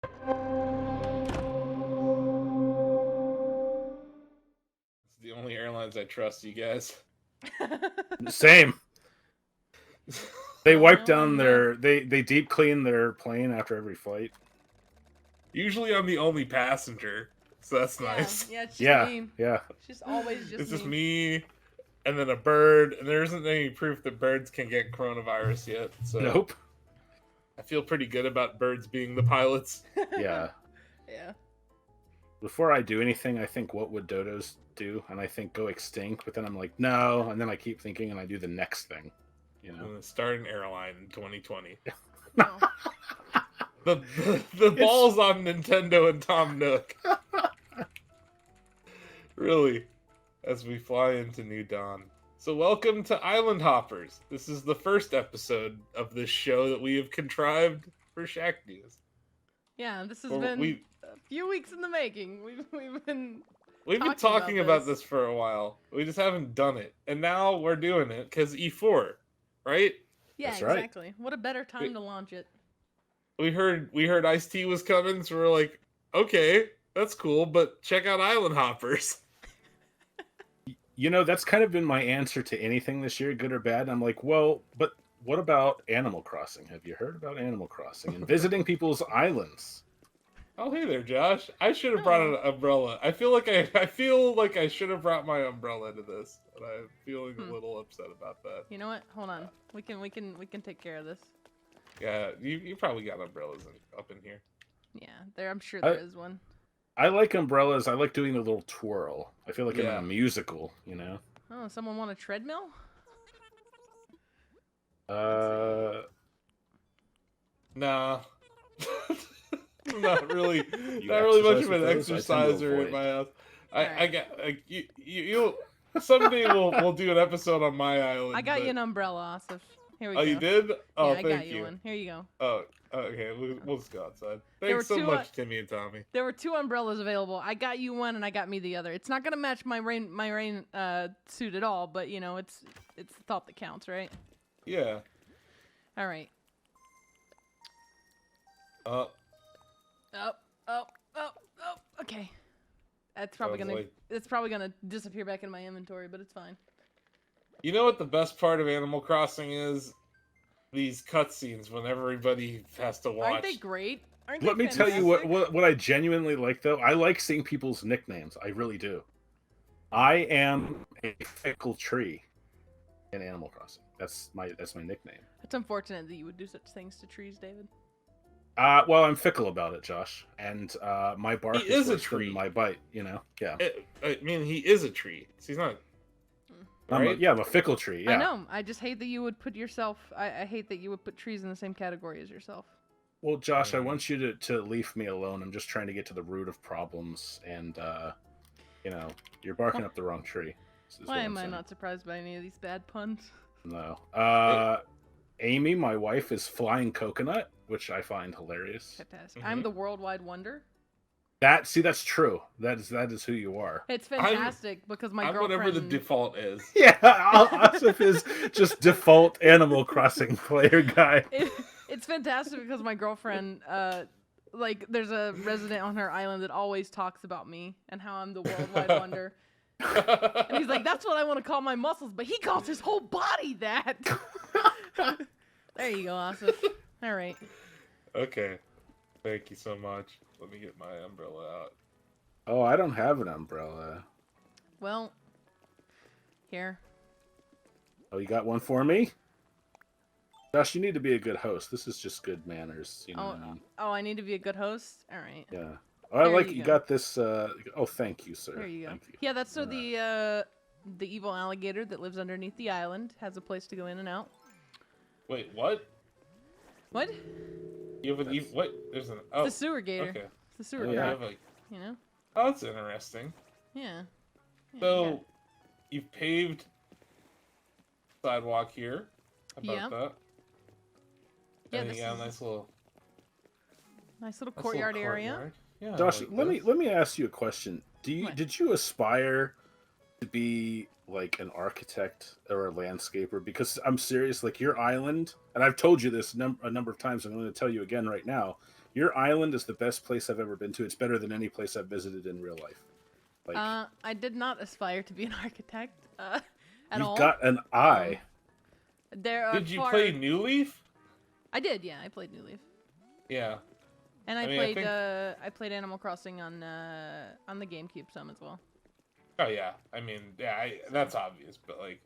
It's the only airlines I trust, you guys. Same. They wipe down no. they deep clean their plane after every flight. Usually I'm the only passenger, so that's nice. Yeah, it's just Yeah, me. yeah. It's just always just It's me. just me and then a bird, and there isn't any proof that birds can get coronavirus yet, so Nope. I feel pretty good about birds being the pilots. Yeah. Yeah. Before I do anything, I think, what would dodos do? And I think go extinct, but then I'm like, no, and then I keep thinking and I do the next thing. You I'm know? gonna start an airline in 2020. No. The ball's on Nintendo and Tom Nook. Really, as we fly into New Dawn. So welcome to Island Hoppers. This is the first episode of this show that we have contrived for Shacknews. Yeah, this has Well, been we- a few weeks in the making. We've been We've been talking about this for a while. We just haven't done it. And now we're doing it because E4, right? Yeah, That's right. exactly. What a better time to launch it. We heard Ice-T was coming, so we're like, okay, that's cool, but check out Island Hoppers. You know, that's kind of been my answer to anything this year, good or bad. I'm like, well, but what about Animal Crossing? Have you heard about Animal Crossing and visiting people's islands? Oh, hey there, Josh. I should have brought an umbrella. I feel like I should have brought my umbrella to this, and I'm feeling a little upset about that. You know what? Hold on. We can take care of this. Yeah, you probably got umbrellas up in here. Yeah, I'm sure there is one. I like umbrellas. I like doing the little twirl. I feel like I'm in Yeah. a musical, you know? Oh, someone want a treadmill? Nah. Not really. You Not really much exercise of an with those? I tend to exerciser at avoid. my house. I Alright. got you. Someday we'll do an episode on my island. I got but- you an umbrella, Asif. Here we Oh, go. you did? Oh, Yeah, I thank got you. one. Here you go. Oh, okay. We'll just go outside. There Thanks were so two, much, Timmy and Tommy. There were two umbrellas available. I got you one, and I got me the other. It's not gonna match my rain suit at all, but you know, it's the thought that counts, right? Yeah. All right. Up. Okay. That's probably Sounds gonna like- it's probably gonna disappear back in my inventory, but it's fine. You know what the best part of Animal Crossing is? These cutscenes when everybody has to watch. Aren't they great? Aren't Let they me tell you fantastic? what I genuinely like, though. I like seeing people's nicknames. I really do. I am a fickle tree in Animal Crossing. That's my nickname. It's unfortunate that you would do such things to trees, David. Well, I'm fickle about it, Josh, and my bark He is a worse than tree. my bite. You know, yeah. I mean, he is a tree. So he's not. Right? I'm a fickle tree. Yeah. I know. I just hate that you would put yourself. I hate that you would put trees in the same category as yourself. Well, Josh, I want you to leave me alone. I'm just trying to get to the root of problems, and you know, you're barking up the wrong tree. is Why what I'm am I saying. not surprised by any of these bad puns? No. Amy, my wife, is flying coconut, which I find hilarious. Fantastic. I'm the worldwide wonder. That's true. That is who you are. It's fantastic because my I'm girlfriend. whatever the default is. Yeah, Asif is just default Animal Crossing player guy. It's fantastic because my girlfriend, like, there's a resident on her island that always talks about me and how I'm the worldwide wonder. And he's like, that's what I want to call my muscles, but he calls his whole body that. There you go, Asif. All right. Okay. Thank you so much. Let me get my umbrella out. Oh, I don't have an umbrella. Well, here. Oh, you got one for me? Josh, you need to be a good host. This is just good manners. You know what I mean? Oh, I need to be a good host? All right. Yeah. Oh, I Here like you you go. got this. Oh, thank you, sir. There you go. Thank you. Yeah, that's so the evil alligator that lives underneath the island has a place to go in and out. Wait, what? What? You have an what? There's an oh. The sewer gator. Okay. It's the sewer Oh, You yeah. croc, have a, you know? oh, that's interesting. Yeah. Yeah, So, you've paved sidewalk here. How about Yep. that? Yeah, And this you got a is- nice little nice little nice courtyard little area. courtyard. Yeah. I Josh, like let this. me ask you a question. What? Did you aspire to be like an architect or a landscaper? Because I'm serious, like your island, and I've told you this a number of times. I'm going to tell you again right now. Your island is the best place I've ever been to. It's better than any place I've visited in real life. Like, I did not aspire to be an architect at you've all. got an eye. There are Did you play New Leaf? I did, yeah. I played New Leaf. Yeah. And I I mean, played I I played Animal Crossing on the GameCube some as well. Oh yeah. I mean, yeah, that's obvious, but like,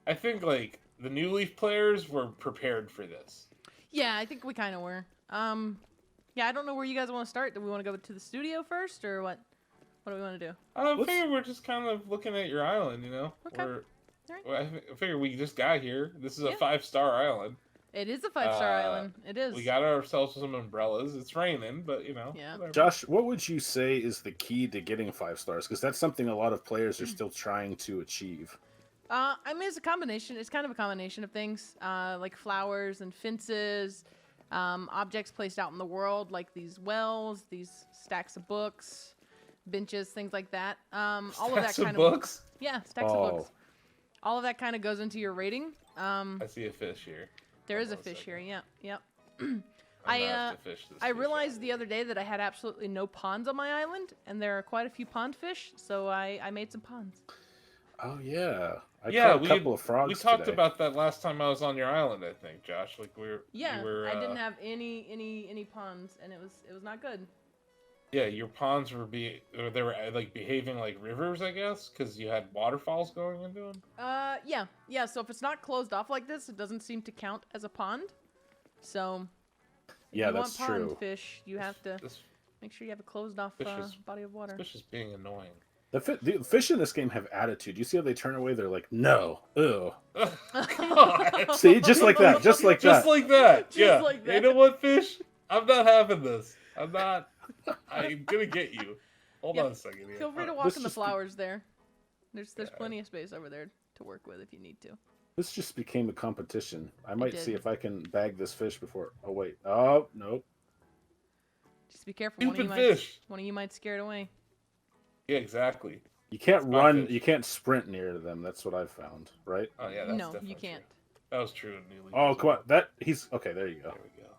I think like the New Leaf players were prepared for this. Yeah, I think we kind of were. Yeah, I don't know where you guys want to start. Do we want to go to the studio first, or what? What do we want to do? I figure we're just kind of looking at your island, you know. Okay. Right. Well, I figure we just got here. This is a Yeah. 5-star island. It is a 5-star island. It is. We got ourselves some umbrellas. It's raining, but you know. Yeah. Whatever. Josh, what would you say is the key to getting 5 stars? Because that's something a lot of players are still trying to achieve. I mean, it's a combination. It's kind of a combination of things, like flowers and fences, objects placed out in the world, like these wells, these stacks of books, benches, things like that. All of that kind of books. Yeah, stacks of books. All of that kind of goes into your rating. I see a fish here. There is a fish here. Yeah, yep. I I realized the other day that I had absolutely no ponds on my island, and there are quite a few pond fish, so I made some ponds. Oh yeah, I yeah, caught a couple of frogs. We talked today. about that last time I was on your island, I think, Josh. Like I didn't have any ponds, and it was not good. Yeah, your ponds were they were like behaving like rivers, I guess, because you had waterfalls going into them. Yeah. So if it's not closed off like this, it doesn't seem to count as a pond. So yeah, if you that's want pond true. fish, you have to make sure you have a closed off body of water. This fish is being annoying. The fish in this game have attitude. You see how they turn away? They're like, no, ew. God. See, just like that, just like that. Just like that. Yeah. like that. You know what, fish? I'm not having this. I'm gonna get you. Hold on a second here. Feel free to walk in the flowers there. There's plenty of space over there to work with if you need to. This just became a competition. I might did. see if I can bag this fish before. Oh wait. Oh nope. Just be careful. Stupid fish. One of you might scare it away. Yeah, exactly. You can't run. fish. You can't sprint near them. That's what I've found. Right? Oh yeah, that's No, definitely you can't. True. That was true in New Leaf. Oh as come well. on. That he's okay. There you go. There we go.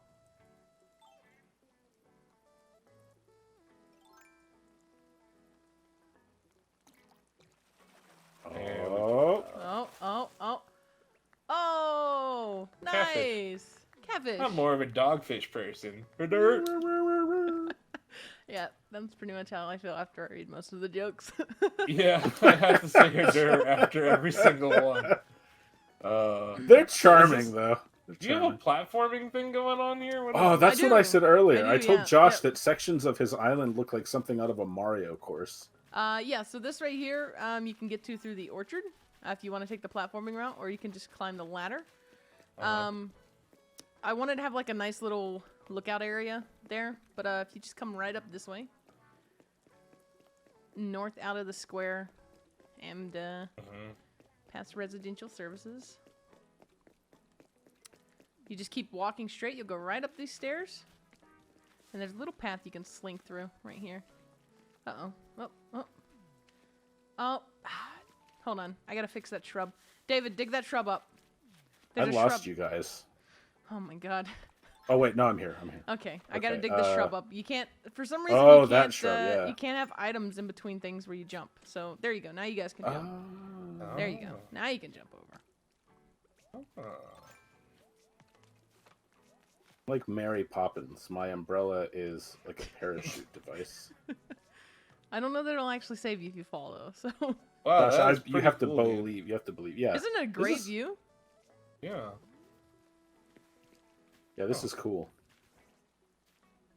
There we go. Oh, Catfish. nice. Catfish. I'm more of a dogfish person. Yeah, that's pretty much how I feel after I read most of the jokes. Yeah, I have to say her after every single one. They're charming though. They're Do you have a platforming thing going on here? What Oh, is- that's I what I do. said earlier. I I do, told yeah. Josh Yep. that sections of his island look like something out of a Mario course. Yeah, so this right here, you can get to through the orchard if you want to take the platforming route, or you can just climb the ladder. I wanted to have like a nice little lookout area there, but if you just come right up this way, north out of the square, and past residential services, you just keep walking straight. You'll go right up these stairs, and there's a little path you can slink through right here. Oh. Hold on. I gotta fix that shrub. David, dig that shrub up. I There's a lost shrub. you guys. Oh my god. Oh wait, no, I'm here. I'm here. Okay, I gotta Okay, dig the shrub up. You can't, for some reason, Oh, you that can't, shrub, yeah. you can't have items in between things where you jump. So there you go. Now you guys can jump. Oh. There you go. Now you can jump over. Oh. Like Mary Poppins, my umbrella is like a parachute device. I don't know that it'll actually save you if you fall though. So Wow, Josh, that is you pretty have to cool, dude. believe. You have to believe. Yeah. isn't it a great is- view? Yeah, Yeah, this is cool.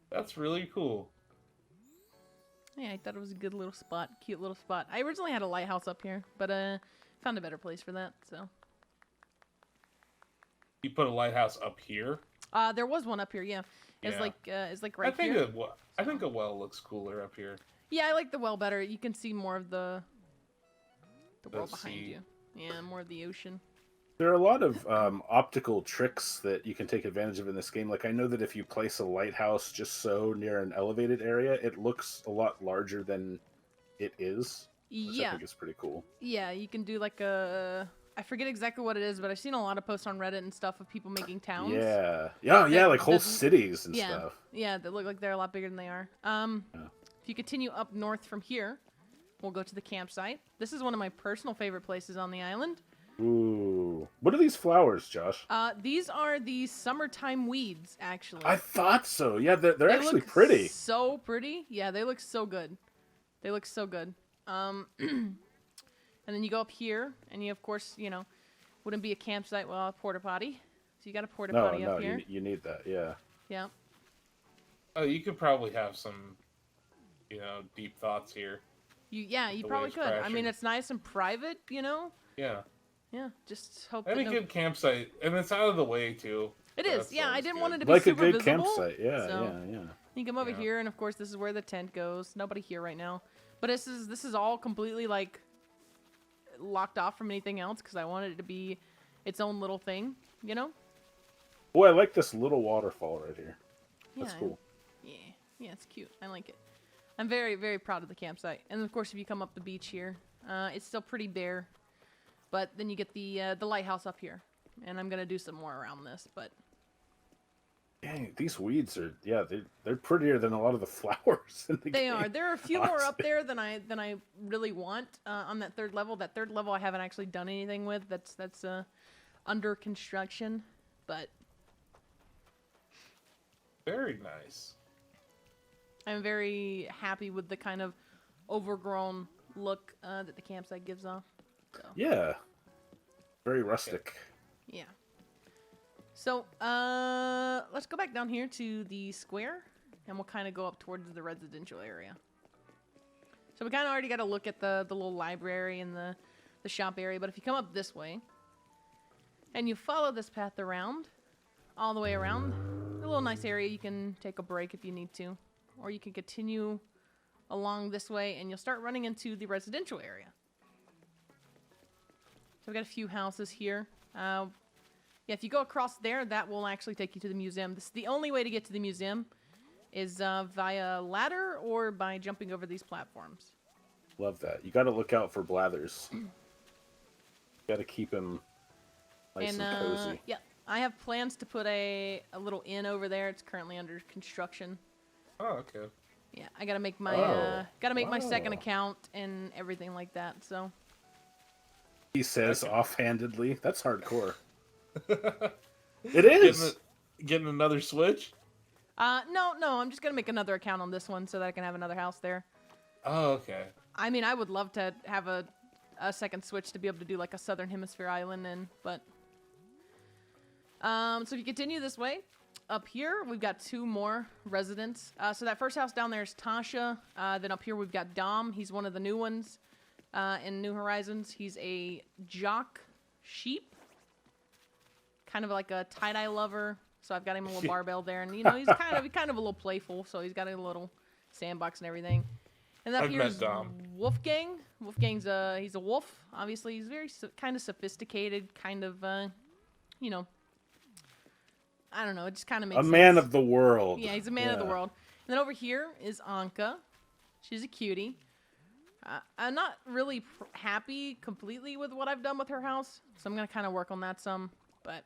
that's really cool. Yeah, I thought it was a good little spot, cute little spot. I originally had a lighthouse up here, but found a better place for that. So You put a lighthouse up here. there was one up here. Yeah, it's Yeah. like right I think here. I think a well looks cooler up here. Yeah, I like the well better. You can see more of the world The behind sea. you. Yeah, more of the ocean. There are a lot of optical tricks that you can take advantage of in this game. Like I know that if you place a lighthouse just so near an elevated area, it looks a lot larger than it is. Which I Yeah, think is pretty cool. yeah, you can do like a I forget exactly what it is, but I've seen a lot of posts on Reddit and stuff of people making towns. Yeah, like whole cities and yeah, stuff. Yeah, that look like they're a lot bigger than they are. If you continue up north from here, we'll go to the campsite. This is one of my personal favorite places on the island. Ooh. What are these flowers, Josh? These are the summertime weeds, actually. I thought so. Yeah, they're actually look pretty. So pretty. Yeah, they look so good. They look so good. And then you go up here, and you, of course, you know, wouldn't be a campsite without a porta potty. So you got a porta potty up here. You need that, yeah. Yeah. Oh, you could probably have some, you know, deep thoughts here. You probably could. Crashing. I mean, it's nice and private, you know? Yeah. Yeah, just hope And a good campsite, and it's out of the way, too. It is, yeah. I didn't want it to be like super a good visible, campsite, yeah, so yeah. You come over here, and of course, this is where the tent goes. Nobody here right now. But this is all completely, like, locked off from anything else, because I wanted it to be its own little thing, you know? Boy, I like this little waterfall right here. That's cool. Yeah, it's cute. I like it. I'm very, very proud of the campsite. And of course, if you come up the beach here, it's still pretty bare. But then you get the lighthouse up here. And I'm going to do some more around this, but... Dang, these weeds are, they're prettier than a lot of the flowers in the game. They are. There are a few more up there than I really want on that third level. That third level I haven't actually done anything with. That's under construction, but... Very nice. I'm very happy with the kind of overgrown look that the campsite gives off. So. Yeah. Very rustic. Yeah. So, let's go back down here to the square, and we'll kind of go up towards the residential area. So we kind of already got to look at the little library and the shop area, but if you come up this way, and you follow this path around, all the way around, a little nice area, you can take a break if you need to. Or you can continue along this way, and you'll start running into the residential area. So we've got a few houses here. Yeah, if you go across there, that will actually take you to the museum. This is the only way to get to the museum is via ladder or by jumping over these platforms. Love that. You got to look out for blathers. Got to keep him nice and cozy. Yeah, I have plans to put a little inn over there. It's currently under construction. Oh, okay. Yeah, I gotta make my my second account and everything like that. So he says offhandedly, "That's hardcore." It is. Getting another Switch? No, I'm just gonna make another account on this one so that I can have another house there. Oh, okay. I mean, I would love to have a second Switch to be able to do like a Southern Hemisphere island in, but so if you continue this way. Up here, we've got two more residents. So that first house down there is Tasha. Then up here, we've got Dom. He's one of the new ones in New Horizons. He's a jock sheep. Kind of like a tie-dye lover. So I've got him a little barbell there. And, you know, he's kind of a little playful. So he's got a little sandbox and everything. And up here's Wolfgang. Wolfgang's he's a wolf. Obviously, he's very kind of sophisticated, kind of, you know, I don't know. It just kind of makes sense. A man of the world. Yeah, he's a man of the world. And then over here is Anka. She's a cutie. I'm not really happy completely with what I've done with her house, so I'm going to kind of work on that some. But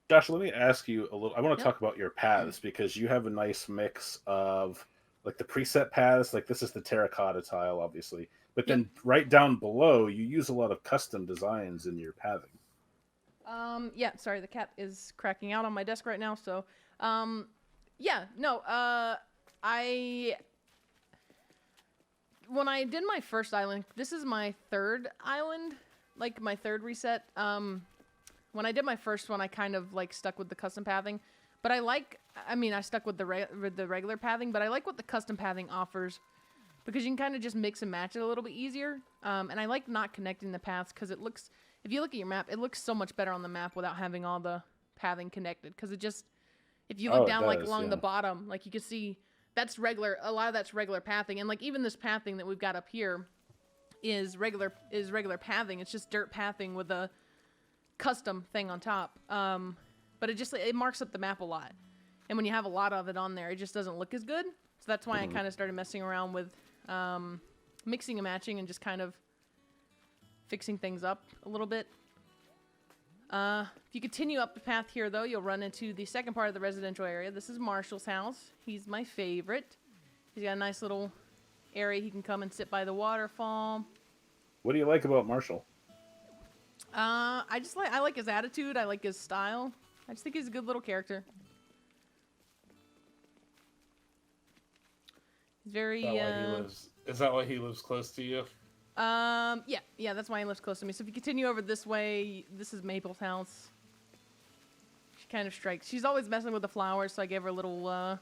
Josh, let me ask you a little. I want to talk about your paths because you have a nice mix of like the preset paths. Like this is the terracotta tile, obviously. But then right down below, you use a lot of custom designs in your pathing. Yeah, sorry, the cat is cracking out on my desk right now, so, when I did my first island, this is my third island, like, my third reset, when I did my first one, I kind of, like, stuck with the custom pathing, but I stuck with the regular pathing, but I like what the custom pathing offers, because you can kind of just mix and match it a little bit easier, and I like not connecting the paths, because it looks... If you look at your map, it looks so much better on the map without having all the pathing connected. Because it just, if you look down along the bottom, like you can see, that's regular. A lot of that's regular pathing, and like even this pathing that we've got up here is regular pathing. It's just dirt pathing with a custom thing on top. But it marks up the map a lot. And when you have a lot of it on there, it just doesn't look as good. So that's why I kind of started messing around with mixing and matching and just kind of fixing things up a little bit. If you continue up the path here, though, you'll run into the second part of the residential area. This is Marshall's house. He's my favorite. He's got a nice little area he can come and sit by the waterfall. What do you like about Marshall? I like his attitude. I like his style. I just think he's a good little character. He's very. Is that why he lives close to you? Yeah, that's why he lives close to me. So if you continue over this way, this is Maple's house. She kind of strikes. She's always messing with the flowers, so I gave her a little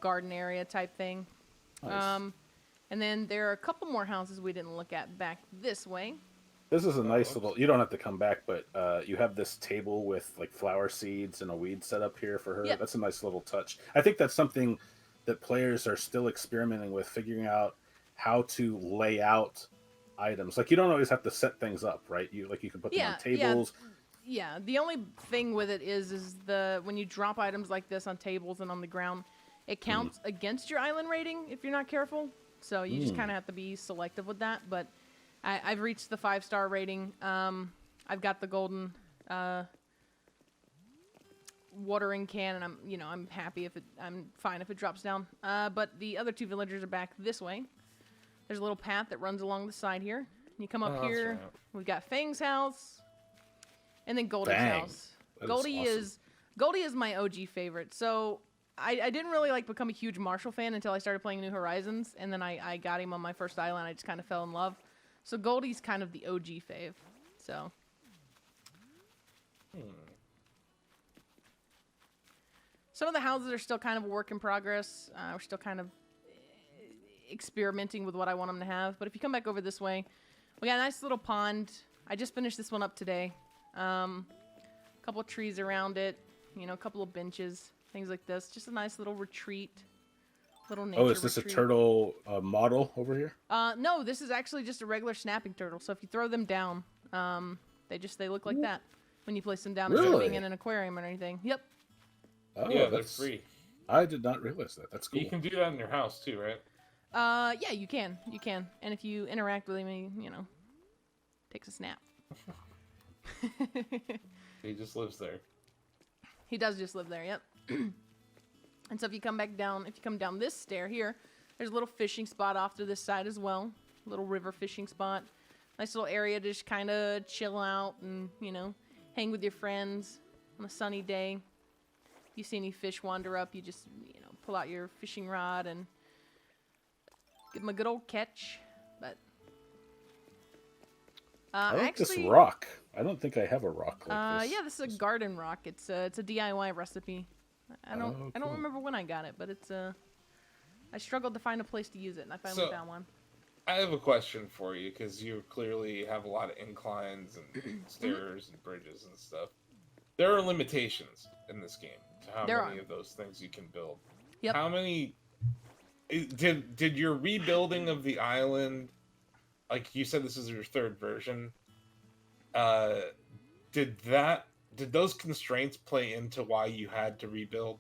garden area type thing. Nice. And then there are a couple more houses we didn't look at back this way. This is a nice little. You don't have to come back, but you have this table with like flower seeds and a weed set up here for her. Yep. That's a nice little touch. I think that's something that players are still experimenting with, figuring out how to lay out items. Like you don't always have to set things up, right? You can put them on tables. Yeah. The only thing with it is when you drop items like this on tables and on the ground, it counts against your island rating if you're not careful. So you just kind of have to be selective with that. But I've reached the 5-star rating. I've got the golden watering can, and I'm happy I'm fine if it drops down. But the other 2 villagers are back this way. There's a little path that runs along the side here. You come up here. Right. We've got Fang's house, and then Goldie's house. Goldie is my OG favorite. So I didn't really become a huge Marshall fan until I started playing New Horizons, and then I got him on my first island. I just kind of fell in love. So Goldie's kind of the OG fave. So. Some of the houses are still kind of a work in progress. We're still kind of experimenting with what I want them to have. But if you come back over this way, we got a nice little pond. I just finished this one up today. A couple of trees around it, a couple of benches, things like this. Just a nice little retreat, little nature is this retreat. A turtle model over here? No, this is actually just a regular snapping turtle. So if you throw them down, they look like that when you place them down instead of being in an aquarium or anything. Yep. Oh, yeah, that's free. I did not realize that. That's cool. You can do that in your house too, right? Yeah, you can. And if you interact with him, he, takes a snap. He just lives there. He does just live there, yep. And so if you come down this stair here, there's a little fishing spot off to this side as well. A little river fishing spot. Nice little area to just kind of chill out and, hang with your friends on a sunny day. If you see any fish wander up, you just, pull out your fishing rod and give them a good old catch. But I like this rock. I don't think I have a rock like this. Yeah, this is a garden rock. It's a DIY recipe. I don't remember when I got it, but it's I struggled to find a place to use it, and I finally found one. I have a question for you, because you clearly have a lot of inclines and stairs and bridges and stuff. There are limitations in this game to how many of those things you can build. Yep. How many... Did your rebuilding of the island, like you said this is your 3rd version, did those constraints play into why you had to rebuild?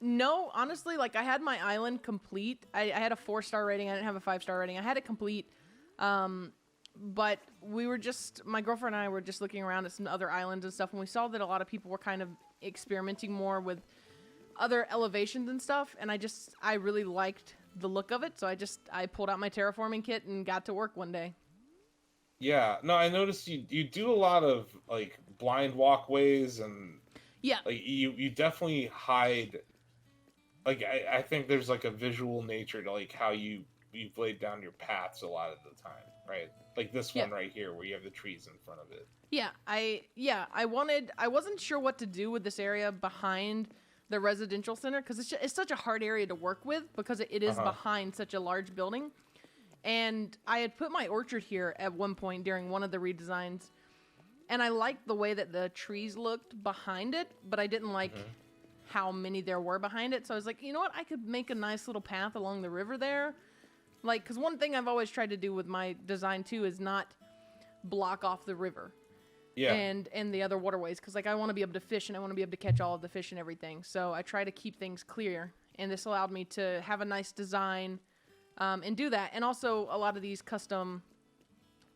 No, honestly, I had my island complete. I had a 4-star rating. I didn't have a 5-star rating. I had it complete. But my girlfriend and I were just looking around at some other islands and stuff, and we saw that a lot of people were kind of experimenting more with other elevations and stuff, and I really liked the look of it, so I pulled out my terraforming kit and got to work one day. Yeah, no, I noticed you do a lot of blind walkways and you definitely hide. I think there's a visual nature to how you've laid down your paths a lot of the time, right? Like this one right here where you have the trees in front of it. Yeah, I wasn't sure what to do with this area behind the residential center, because it's such a hard area to work with, because it is behind such a large building. And I had put my orchard here at one point during one of the redesigns, and I liked the way that the trees looked behind it, but I didn't like how many there were behind it. So I was like, you know what, I could make a nice little path along the river there. Because one thing I've always tried to do with my design too is not block off the river. Yeah. And the other waterways, because I want to be able to fish, and I want to be able to catch all of the fish and everything. So I try to keep things clear, and this allowed me to have a nice design and do that. And also, a lot of these custom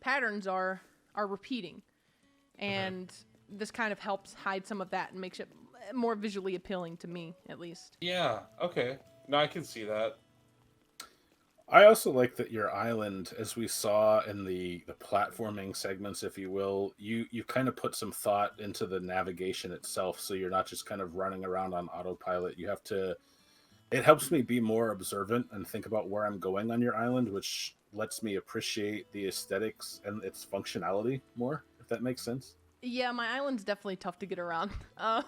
patterns are repeating. and this kind of helps hide some of that and makes it more visually appealing to me, at least. Yeah. Okay. No, I can see that. I also like that your island, as we saw in the platforming segments, if you will, you kind of put some thought into the navigation itself, so you're not just kind of running around on autopilot. You have to. It helps me be more observant and think about where I'm going on your island, which lets me appreciate the aesthetics and its functionality more, if that makes sense. Yeah, my island's definitely tough to get around. I've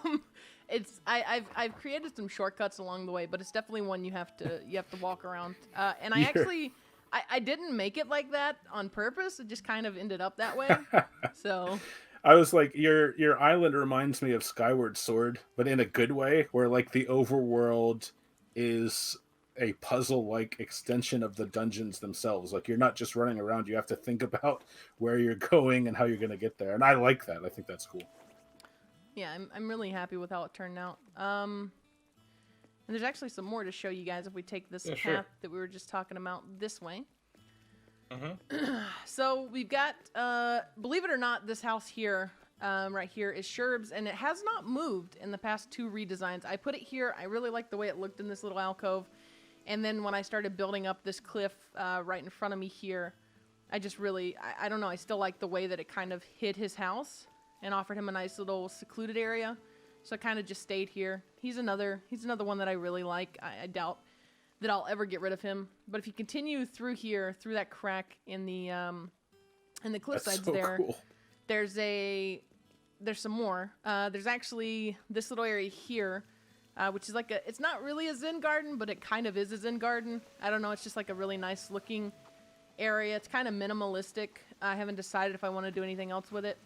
created some shortcuts along the way, but it's definitely one you have to walk around. And I didn't make it like that on purpose. It just kind of ended up that way. So I was like, your island reminds me of Skyward Sword, but in a good way, where like the overworld is a puzzle-like extension of the dungeons themselves. Like, you're not just running around, you have to think about where you're going and how you're going to get there. And I like that. I think that's cool. Yeah, I'm really happy with how it turned out. And there's actually some more to show you guys if we take this path that we were just talking about this way. So we've got, believe it or not, this house here, right here is Sherb's, and it has not moved in the past 2 redesigns. I put it here. I really like the way it looked in this little alcove. And then when I started building up this cliff right in front of me here, I just really, I don't know, I still like the way that it kind of hid his house and offered him a nice little secluded area. So I kind of just stayed here. He's another one that I really like. I doubt that I'll ever get rid of him. But if you continue through here, through that crack in the cliff sides there, cool. There's some more. There's actually this little area here, which is like it's not really a Zen garden, but it kind of is a Zen garden. I don't know, it's just like a really nice looking area. It's kind of minimalistic. I haven't decided if I want to do anything else with it.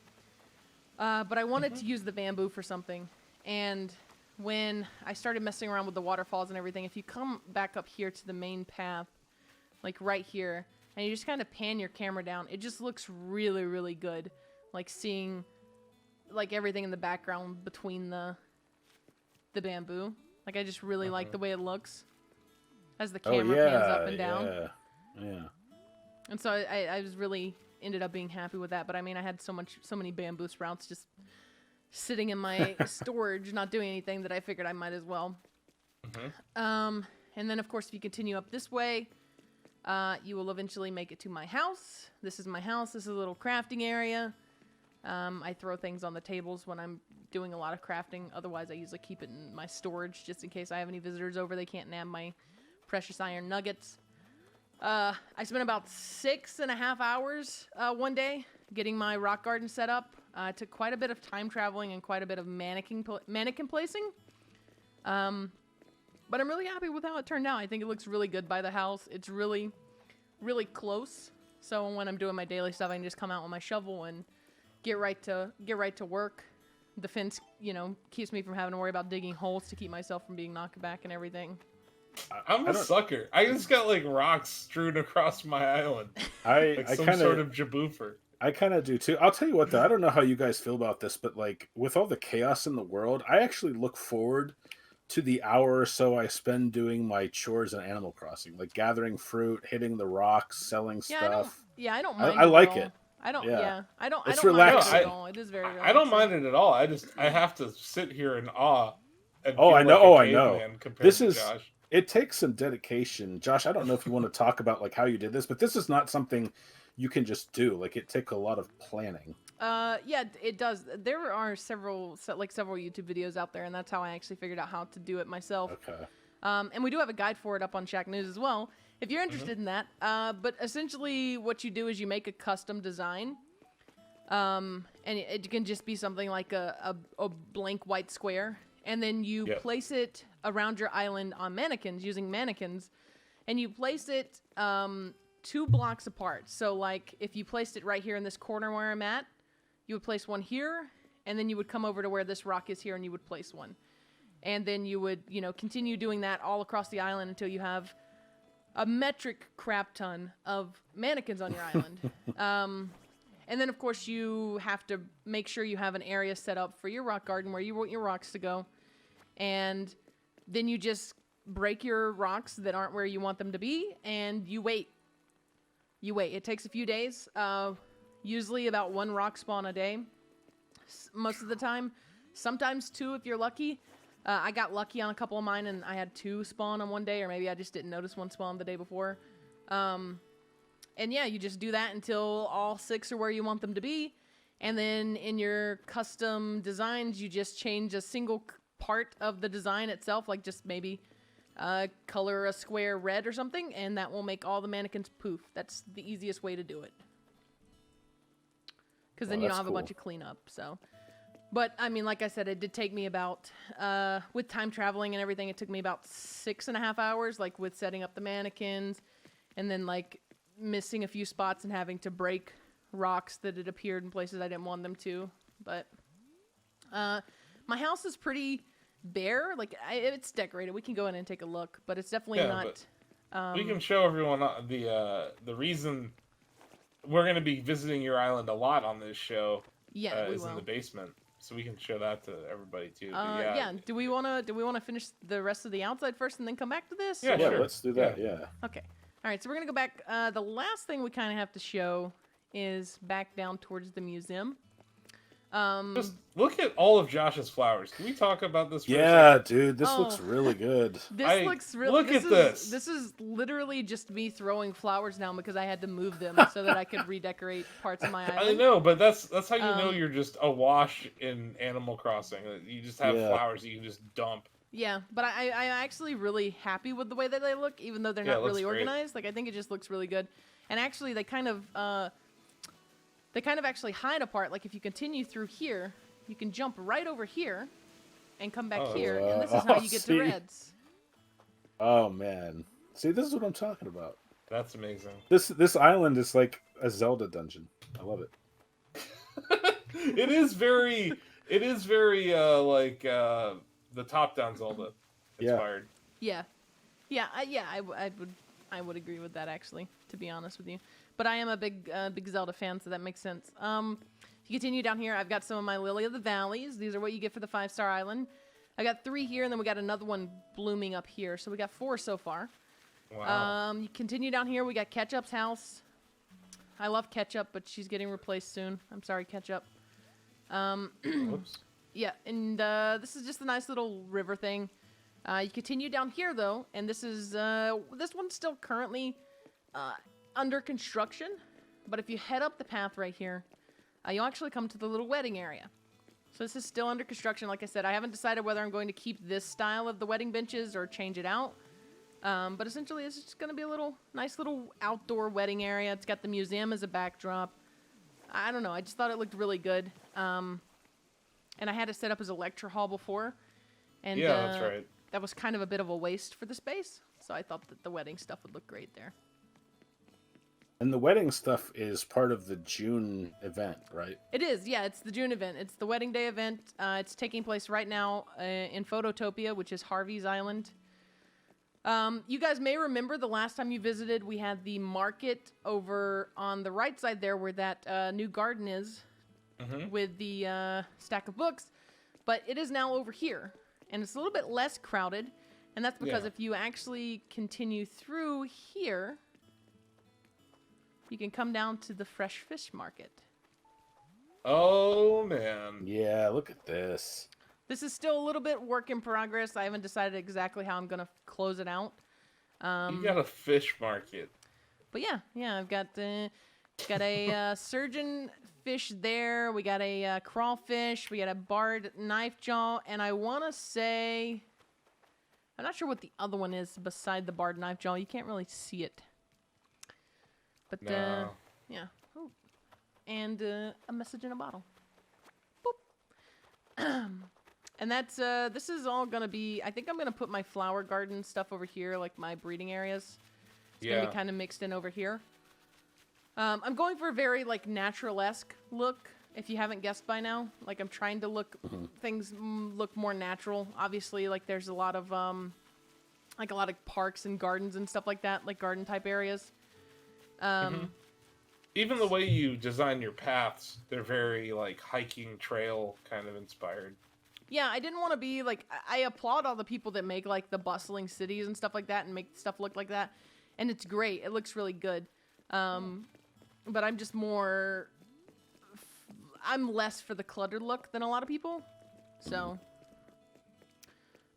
But I wanted to use the bamboo for something. And when I started messing around with the waterfalls and everything, if you come back up here to the main path, like right here, and you just kind of pan your camera down, it just looks really, really good. Like seeing like everything in the background between the bamboo. Like I just really like the way it looks as the camera pans up and down. Yeah. And so I was really ended up being happy with that. But I mean, I had so many bamboo sprouts just sitting in my storage, not doing anything, that I figured I might as well. And then of course, if you continue up this way, you will eventually make it to my house. This is my house. This is a little crafting area. I throw things on the tables when I'm doing a lot of crafting. Otherwise, I usually keep it in my storage just in case I have any visitors over. They can't nab my precious iron nuggets. I spent about 6.5 hours one day getting my rock garden set up. It took quite a bit of time traveling and quite a bit of mannequin placing. But I'm really happy with how it turned out. I think it looks really good by the house. It's really, really close. So when I'm doing my daily stuff, I can just come out with my shovel and get right to work. The fence, keeps me from having to worry about digging holes to keep myself from being knocked back and everything. I'm a sucker. I just got like rocks strewn across my island. Like some sort of jaboofer. I kind of do too. I'll tell you what though, I don't know how you guys feel about this, but like with all the chaos in the world, I actually look forward to the hour or so I spend doing my chores in Animal Crossing, like gathering fruit, hitting the rocks, selling stuff. I don't mind. I like it. I don't. Yeah, I don't. It's I don't relaxing. mind it at all. It is very relaxing. I don't mind it at all. I have to sit here in awe. And I know. I know. This is. Josh. It takes some dedication, Josh. I don't know if you want to talk about like how you did this, but this is not something you can just do. Like it took a lot of planning. Yeah, it does. There are several YouTube videos out there, and that's how I actually figured out how to do it myself. Okay. And we do have a guide for it up on Shacknews as well, if you're interested in that. But essentially, what you do is you make a custom design, and it can just be something like a blank white square, and then you place it around your island on mannequins, using mannequins, and you place it 2 blocks apart. So, like, if you placed it right here in this corner where I'm at, you would place one here, and then you would come over to where this rock is here, and you would place one. And then you would, continue doing that all across the island until you have a metric crap ton of mannequins on your island. And then, of course, you have to make sure you have an area set up for your rock garden where you want your rocks to go. And then you just break your rocks that aren't where you want them to be, and you wait. You wait. It takes a few days, usually about 1 rock spawn a day. most of the time. Sometimes 2 if you're lucky. I got lucky on a couple of mine, and I had 2 spawn on one day, or maybe I just didn't notice 1 spawn the day before. And yeah, you just do that until all 6 are where you want them to be. And then in your custom designs, you just change a single part of the design itself, like just maybe color a square red or something, and that will make all the mannequins poof. That's the easiest way to do it. Because then you don't have a bunch of cleanup, so... But, I mean, like I said, it did take me about, with time traveling and everything, it took me about 6.5 hours, like, with setting up the mannequins, and then, like, missing a few spots and having to break rocks that had appeared in places I didn't want them to. But, my house is pretty bare. Like, it's decorated. We can go in and take a look, but it's definitely not... we can show everyone the reason we're going to be visiting your island a lot on this show is in the basement. So we can show that to everybody too. Yeah. Do we wanna finish the rest of the outside first and then come back to this? Yeah, sure. Let's do that. Yeah. Okay. All right. So we're gonna go back. The last thing we kind of have to show is back down towards the museum. Just look at all of Josh's flowers. Can we talk about this? Yeah, dude, this looks really good. This looks really. Look at this. This is literally just me throwing flowers down because I had to move them so that I could redecorate parts of my island. I know, but that's how you know you're just awash in Animal Crossing. You just have flowers that you can just dump. Yeah, but I'm actually really happy with the way that they look, even though they're not really organized. Like I think it just looks really good, and actually they kind of actually hide a part. Like if you continue through here, you can jump right over here and come back here, and this is how you get to reds. Oh man, see, this is what I'm talking about. That's amazing. This island is like a Zelda dungeon. I love it. It is very like the top-down Zelda inspired. Yeah. I would agree with that actually, to be honest with you. But I am a big Zelda fan, so that makes sense. If you continue down here, I've got some of my Lily of the Valleys. These are what you get for the 5-star island. I got 3 here, and then we got another one blooming up here. So we got 4 so far. Wow. You continue down here, we got Ketchup's house. I love Ketchup, but she's getting replaced soon. I'm sorry, Ketchup. Whoops. Yeah, and this is just a nice little river thing. You continue down here, though, and this is this one's still currently under construction. But if you head up the path right here, you'll actually come to the little wedding area. So this is still under construction. Like I said, I haven't decided whether I'm going to keep this style of the wedding benches or change it out. But essentially, it's just going to be a nice little outdoor wedding area. It's got the museum as a backdrop. I don't know. I just thought it looked really good. And I had it set up as a lecture hall before. And, yeah, that's right. That was kind of a bit of a waste for the space. So I thought that the wedding stuff would look great there. And the wedding stuff is part of the June event, right? It is, yeah. It's the June event. It's the wedding day event. It's taking place right now in Phototopia, which is Harvey's Island. You guys may remember the last time you visited, we had the market over on the right side there where that new garden is with the stack of books. But it is now over here, and it's a little bit less crowded. And that's because if you actually continue through here, you can come down to the fresh fish market. Oh, man. Yeah, look at this. This is still a little bit work in progress. I haven't decided exactly how I'm going to close it out. You got a fish market. But yeah, I've got a surgeon fish there. We got a crawfish. We got a barred knife jaw. And I want to say, I'm not sure what the other one is beside the barred knife jaw. You can't really see it. But, no. yeah. Ooh. And a message in a bottle. Boop. And that's, this is all going to be, I think I'm going to put my flower garden stuff over here, like my breeding areas. It's going to be kind of mixed in over here. I'm going for a very, like, natural-esque look, if you haven't guessed by now. Like, I'm trying to look, things look more natural. Obviously, like, there's a lot of parks and gardens and stuff like that, like garden-type areas. Even the way you design your paths, they're very, like, hiking trail kind of inspired. Yeah, I didn't want to be, like, I applaud all the people that make, like, the bustling cities and stuff like that and make stuff look like that. And it's great. It looks really good. But I'm just more, I'm less for the cluttered look than a lot of people. So,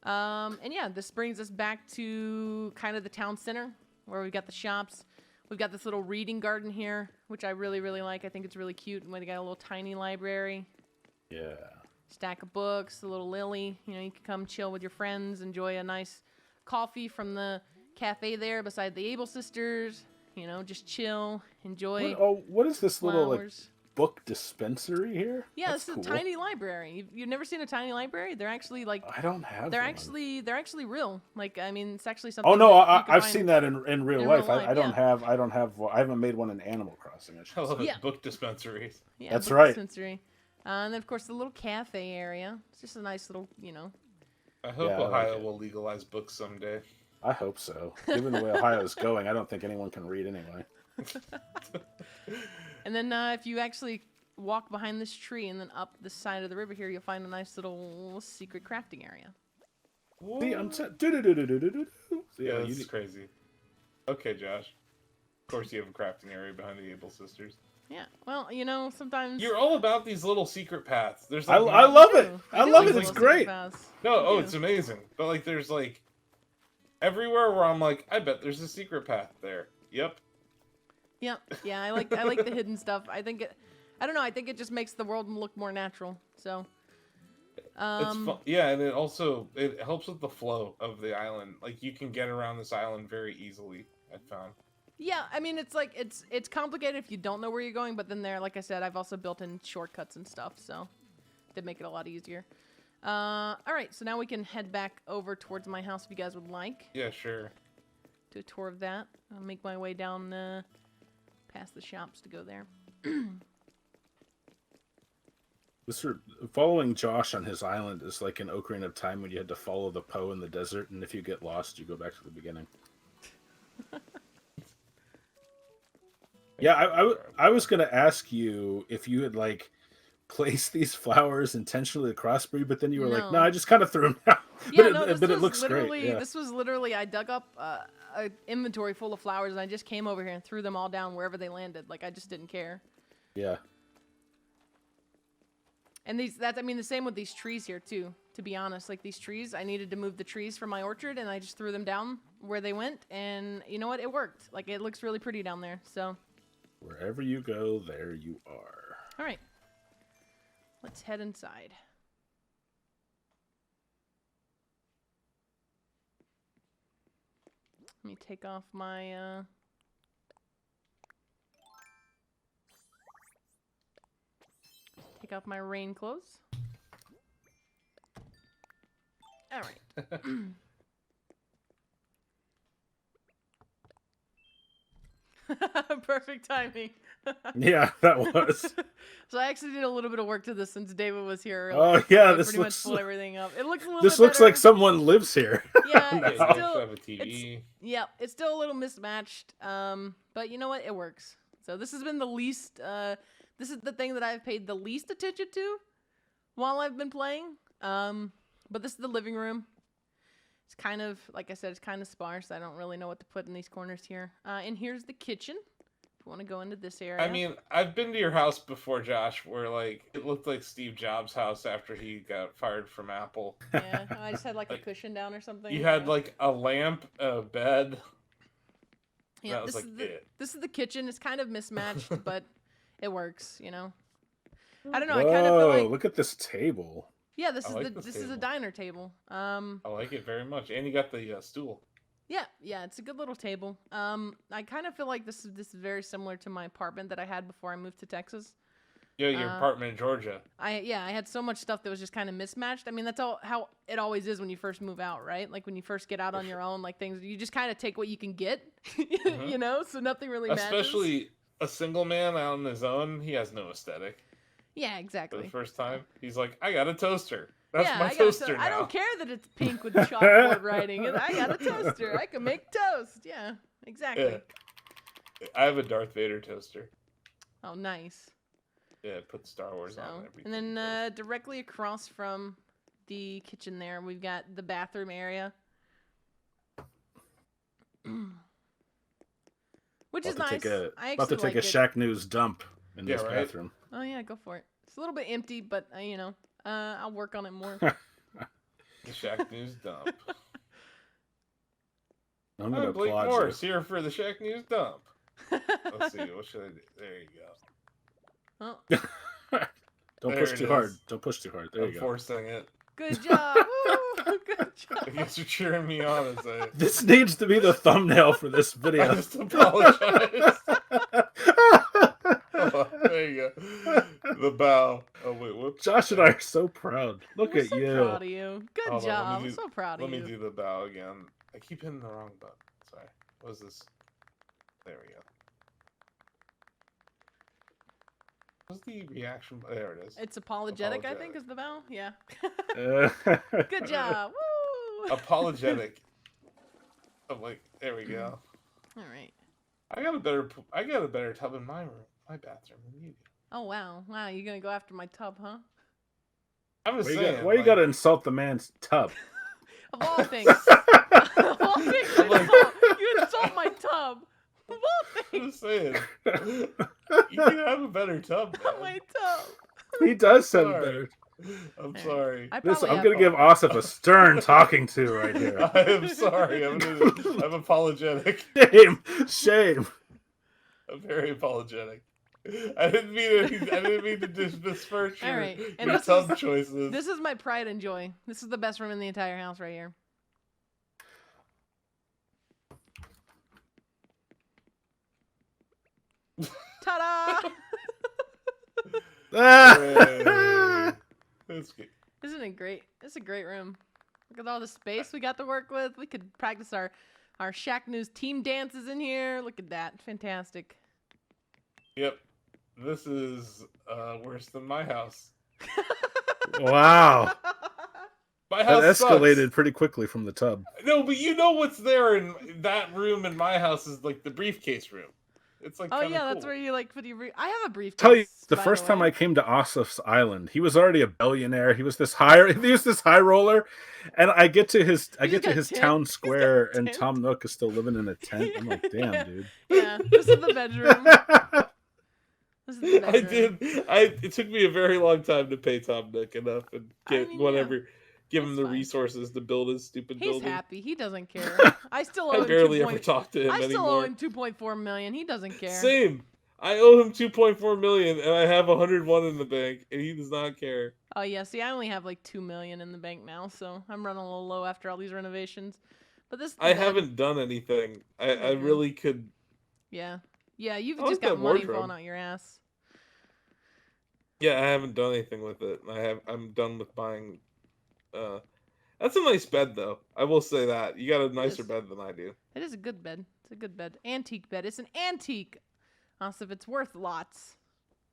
and yeah, this brings us back to kind of the town center where we've got the shops. We've got this little reading garden here, which I really, really like. I think it's really cute. And we got a little tiny library. Yeah. Stack of books, a little lily. You know, you can come chill with your friends, enjoy a nice coffee from the cafe there beside the Able Sisters. You know, just chill, enjoy. What is this little like flowers. book dispensary here? Yeah, That's it's cool. a tiny library. You've never seen a tiny library? They're actually like I don't have. They're one. actually real. Like, I mean, it's actually something. Oh no, I've seen that in real life. I don't have. I haven't made one in Animal Crossing. I love it. Book dispensaries. Yeah, that's book right. Dispensary. And then of course the little cafe area. It's just a nice little, you know. I hope Ohio will legalize books someday. I hope so. Given the way Ohio is going, I don't think anyone can read anyway. And then if you actually walk behind this tree and then up the side of the river here, you'll find a nice little secret crafting area. Yeah, this is crazy. Okay, Josh. Of course you have a crafting area behind the Able Sisters. Yeah, well, you know, sometimes... You're all about these little secret paths. There's like I love it. I love it. It's great. No, it's amazing. But like, there's like... everywhere where I'm like, I bet there's a secret path there. Yep. Yep. Yeah, I like the hidden stuff. I think it just makes the world look more natural. So it's fun. Yeah, and it helps with the flow of the island. Like, you can get around this island very easily, I found. Yeah, I mean, it's like it's complicated if you don't know where you're going, but then there, like I said, I've also built in shortcuts and stuff, so they make it a lot easier. All right, so now we can head back over towards my house if you guys would like. Yeah, sure. Do a tour of that. I'll make my way down past the shops to go there. Following Josh on his island is like an Ocarina of Time when you had to follow the Poe in the desert, and if you get lost, you go back to the beginning. Yeah, I was going to ask you if you had like placed these flowers intentionally across me, but then you were like, no, I just kind of threw them down. Yeah, but it looks great. Yeah. This was literally, I dug up an inventory full of flowers, and I just came over here and threw them all down wherever they landed. Like, I just didn't care. Yeah. And the same with these trees here too, to be honest. Like, these trees, I needed to move the trees from my orchard, and I just threw them down where they went, and you know what? It worked. Like, it looks really pretty down there, so. Wherever you go, there you are. All right. Let's head inside. Let me take off my, rain clothes. All right. Perfect timing. Yeah, that was. So I actually did a little bit of work to this since David was here. Oh yeah, this pretty much pulled everything up. It looks a little. This bit looks better. like someone lives here. Yeah, it's still have a TV. It's still a little mismatched. But you know what? It works. So this has been the least. This is the thing that I've paid the least attention to while I've been playing. But this is the living room. It's kind of, like I said, it's kind of sparse. I don't really know what to put in these corners here. And here's the kitchen. If you want to go into this area. I mean, I've been to your house before, Josh, where, like, it looked like Steve Jobs' house after he got fired from Apple. Yeah, I just had, like a cushion down or something. You had, like, a lamp, a bed. Yeah, this is the kitchen. It's kind of mismatched, but it works, you know. I don't know. Whoa, I kind of feel like... look at this table. Yeah, this is a diner table. I like it very much, and you got the stool. Yeah, it's a good little table. I kind of feel like this is very similar to my apartment that I had before I moved to Texas. Yeah, your apartment in Georgia. I had so much stuff that was just kind of mismatched. I mean, that's how it always is when you first move out, right? Like when you first get out on your own, like things you just kind of take what you can get, you know. So nothing really matches. Especially a single man out on his own, he has no aesthetic. Yeah, exactly. For the first time, he's like, I got a toaster. That's my toaster now. I don't care that it's pink with chalkboard writing. I got a toaster. I can make toast. Yeah, exactly. Yeah. I have a Darth Vader toaster. Oh, nice. Yeah, put Star Wars on everything. And then directly across from the kitchen there, we've got the bathroom area. Which is nice. About to take a Shacknews dump in this bathroom. Oh, yeah, go for it. It's a little bit empty, but you know, I'll work on it more. The Shacknews dump. I'm gonna Blake applaud Morris you. here for the Shacknews dump. Let's see. What should I do? There you go. Oh. Don't push too hard. Don't push too hard. There you go. Forcing it. Good job. Woo! Good job. I guess you're cheering me on as I... This needs to be the thumbnail for this video. I just apologize. Oh, there you go. The bow. Oh, wait, whoops. Josh and I are so proud. Look We're at so you. proud of you. Good Hold on, job. I'm so proud of you. Let me do the bow again. I keep hitting the wrong button. Sorry. What is this? There we go. What's the reaction? There it is. It's apologetic, I think, is the bow. Yeah. Good job. Woo! Apologetic. Oh, wait, there we go. All right. I got a better tub in my room, my bathroom than you do. Oh wow, wow! You're gonna go after my tub, huh? I'm just saying. Why you gotta insult the man's tub? Of all things. Of all things, you insult my tub. Of all things. I'm just saying. You can have a better tub, man. My tub. He does sound better. I'm sorry. I'm gonna give Asif a stern talking to right here. I am sorry. I'm apologetic. Shame. I'm very apologetic. I didn't mean to disperse your tub choices. This is my pride and joy. This is the best room in the entire house right here. Ta-da! That's good. Isn't it great? It's a great room. Look at all the space we got to work with. We could practice our Shacknews team dances in here. Look at that. Fantastic. Yep. This is worse than my house. Wow. My house that escalated sucks. pretty quickly from the tub. No, but you know what's there in that room in my house is like the briefcase room. It's like oh yeah, cool. That's where you like put your. I have a briefcase. Tell you, the first time I came to Asif's island, he was already a billionaire. He was this high roller, and I get to his town square, and Tom Nook is still living in a tent. I'm like, damn, dude. Yeah, this is the bedroom. This is the bedroom. It took me a very long time to pay Tom Nook enough and get give him the resources to build his stupid building. He's happy. He doesn't care. I still owe him. I barely ever talk to him anymore. I still owe him 2.4 million. He doesn't care. Same. I owe him 2.4 million, and I have 101 in the bank, and he does not care. Oh yeah. See, I only have like 2 million in the bank now, so I'm running a little low after all these renovations. But this. I haven't done anything. I really could. Yeah. Yeah. You've just got money falling out your ass. Yeah, I haven't done anything with it. I'm done with buying. That's a nice bed, though. I will say that. You got a nicer bed than I do. It is a good bed. It's a good bed. Antique bed. It's an antique. Asif, it's worth lots.